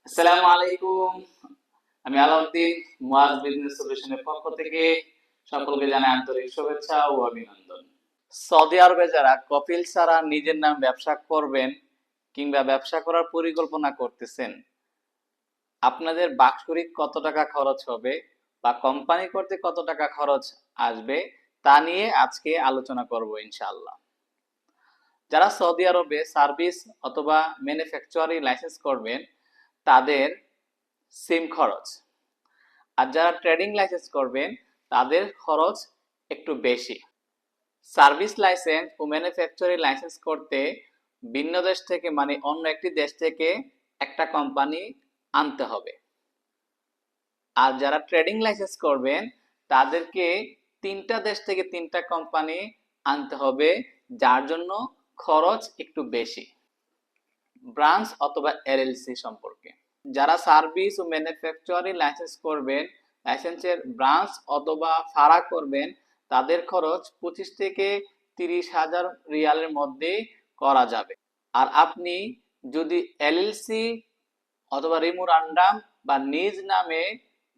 আসসালামু আলাইকুম। আমি আলাউদ্দিন, মুআজ বিজনেস সলিউশনের পক্ষ থেকে সকলকে জানাই আন্তরিক শুভেচ্ছা ও অভিনন্দন। সৌদি আরবে যারা কপিল ছাড়া নিজের নাম ব্যবসা করবেন কিংবা ব্যবসা করার পরিকল্পনা করতেছেন, আপনাদের বাৎসরিক কত টাকা খরচ হবে বা কোম্পানি করতে কত টাকা খরচ আসবে তা নিয়ে আজকে আলোচনা করব ইনশাআল্লাহ। যারা সৌদি আরবে সার্ভিস অথবা ম্যানুফ্যাকচারিং লাইসেন্স করবেন তাদের সিম খরচ, আর যারা ট্রেডিং লাইসেন্স করবেন তাদের খরচ একটু বেশি। সার্ভিস লাইসেন্স ও ম্যানুফ্যাকচারিং লাইসেন্স করতে ভিন্ন দেশ থেকে মানে অন্য একটি দেশ থেকে একটা কোম্পানি আনতে হবে, আর যারা ট্রেডিং লাইসেন্স করবেন তাদেরকে তিনটা দেশ থেকে তিনটা কোম্পানি আনতে হবে, যার জন্য খরচ একটু বেশি। ব্রাঞ্চ অথবা এলএলসি সম্পর্কে, যারা সার্ভিস ও ম্যানুফ্যাকচারিং লাইসেন্স করবেন, লাইসেন্সের ব্রাঞ্চ অথবা ফারা করবেন, তাদের খরচ 25 থেকে 30,000 রিয়ালের মধ্যে করা যাবে। আর আপনি যদি এলএলসি অথবা রিমুরান্ডাম বা নিজ নামে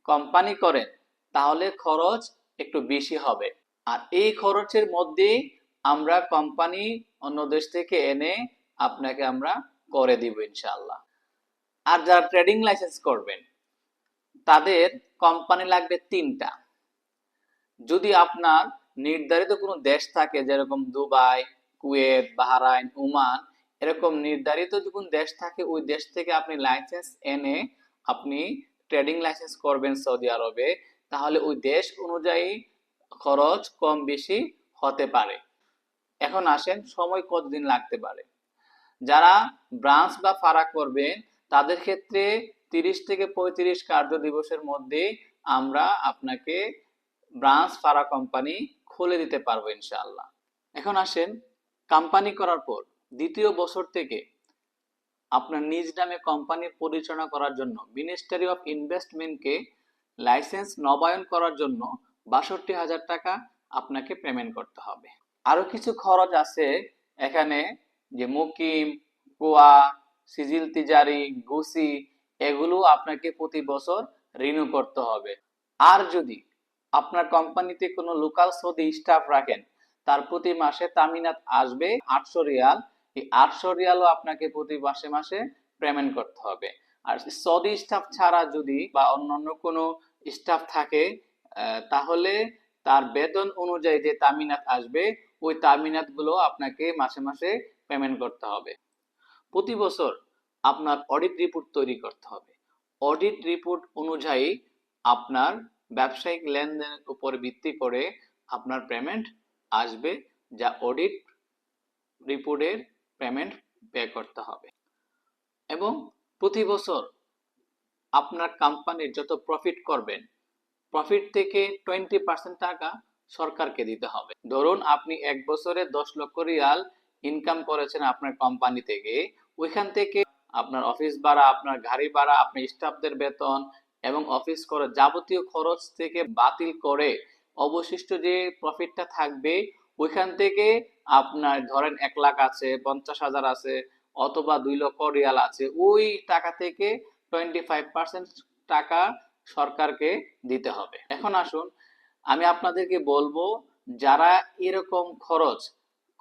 কোম্পানি করেন তাহলে খরচ একটু বেশি হবে। আর এই খরচের মধ্যেই আমরা কোম্পানি অন্য দেশ থেকে এনে আপনাকে আমরা করে দিব ইনশাআল্লাহ। আর যারা ট্রেডিং লাইসেন্স করবেন তাদের কোম্পানি লাগবে তিনটা। যদি আপনার নির্ধারিত কোনো দেশ থাকে, যেরকম দুবাই, কুয়েত, বাহরাইন, ওমান, এরকম নির্ধারিত যখন দেশ থাকে ওই দেশ থেকে আপনি লাইসেন্স এনে আপনি ট্রেডিং লাইসেন্স করবেন সৌদি আরবে, তাহলে ওই দেশ অনুযায়ী খরচ কম বেশি হতে পারে। এখন আসেন সময় কতদিন লাগতে পারে। যারা ব্রাঞ্চ বা ফারাক করবেন তাদের ক্ষেত্রে 30 থেকে 35 কার্য দিবসের মধ্যে আমরা আপনাকে ব্রাঞ্চ ফারা কোম্পানি খুলে দিতে পারবো ইনশাআল্লাহ। এখন আসেন কোম্পানি করার পর দ্বিতীয় বছর থেকে আপনার নিজ নামে কোম্পানি পরিচালনা করার জন্য মিনিস্ট্রি অফ ইনভেস্টমেন্টকে লাইসেন্স নবায়ন করার জন্য 62,000 টাকা আপনাকে পেমেন্ট করতে হবে। আরো কিছু খরচ আছে এখানে, যে মুকিম, কোয়া, সিজিল তিজারি, গুসি, এগুলো আপনাকে প্রতি বছর রিনিউ করতে হবে। আর যদি আপনার কোম্পানিতে কোনো লোকাল সৌদি স্টাফ রাখেন তার প্রতি মাসে তামিনাত আসবে 800 রিয়াল। এই 800 রিয়ালও আপনাকে প্রতি মাসে মাসে পেমেন্ট করতে হবে। আর সৌদি স্টাফ ছাড়া যদি বা অন্যান্য কোনো স্টাফ থাকে তাহলে তার বেতন অনুযায়ী যে তামিনাত আসবে ওই তামিনাত গুলো আপনাকে মাসে মাসে পেমেন্ট করতে হবে। প্রতি বছর আপনার অডিট রিপোর্ট তৈরি করতে হবে। অডিট রিপোর্ট অনুযায়ী আপনার ব্যবসায়িক লেনদেনের উপর ভিত্তি করে আপনার পেমেন্ট আসবে, যা অডিট রিপোর্টের পেমেন্ট পে করতে হবে। এবং প্রতি বছর আপনার কোম্পানির যত প্রফিট করবেন প্রফিট থেকে 20% টাকা সরকারকে দিতে হবে। ধরুন আপনি এক বছরে 10 লক্ষ রিয়াল ইনকাম করেছেন আপনার কোম্পানি থেকে, ওইখান থেকে আপনার অফিস ভাড়া, আপনার গাড়ি ভাড়া, আপনার স্টাফদের বেতন এবং অফিস খরচ যাবতীয় খরচ থেকে বাতিল করে অবশিষ্ট যে প্রফিটটা থাকবে ওইখান থেকে আপনার ধরেন 1 লাখ আছে, 50,000 আছে অথবা 2 লক্ষ রিয়াল আছে, ওই টাকা থেকে 25% টাকা সরকারকে দিতে হবে। এখন আসুন আমি আপনাদেরকে বলবো যারা এরকম খরচ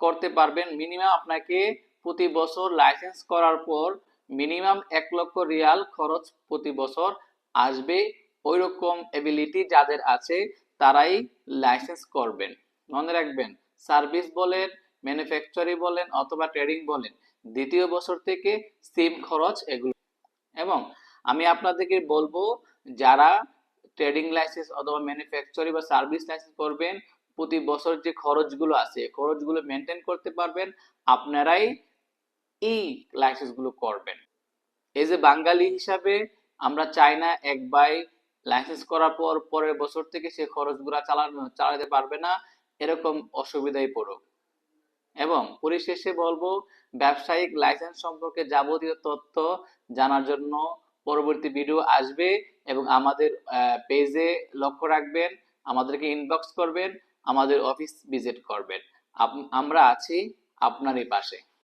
করতে পারবেন, মিনিমাম আপনাকে প্রতি বছর লাইসেন্স করার পর মিনিমাম 1 লক্ষ রিয়াল খরচ প্রতি বছর আসবে। ওই রকম এবিলিটি যাদের আছে তারাই লাইসেন্স করবেন। মনে রাখবেন, সার্ভিস বলেন, ম্যানুফ্যাকচারিং বলেন অথবা ট্রেডিং বলেন, দ্বিতীয় বছর থেকে সিম খরচ এগুলো। এবং আমি আপনাদেরকে বলবো যারা ট্রেডিং লাইসেন্স অথবা ম্যানুফ্যাকচারিং বা সার্ভিস লাইসেন্স করবেন প্রতি বছর যে খরচগুলো আছে খরচগুলো মেনটেন করতে পারবেন আপনারাই এই লাইসেন্সগুলো করবেন। এই যে বাঙালি হিসাবে আমরা চাই না একবার লাইসেন্স করার পর পরের বছর থেকে সে খরচগুলো চালাতে পারবে না, এরকম অসুবিধায় পড়ুক। এবং পরিশেষে বলবো ব্যবসায়িক লাইসেন্স সম্পর্কে যাবতীয় তথ্য জানার জন্য পরবর্তী ভিডিও আসবে এবং আমাদের পেজে লক্ষ্য রাখবেন, আমাদেরকে ইনবক্স করবেন, আমাদের অফিস ভিজিট করবেন। আমরা আছি আপনারই পাশে।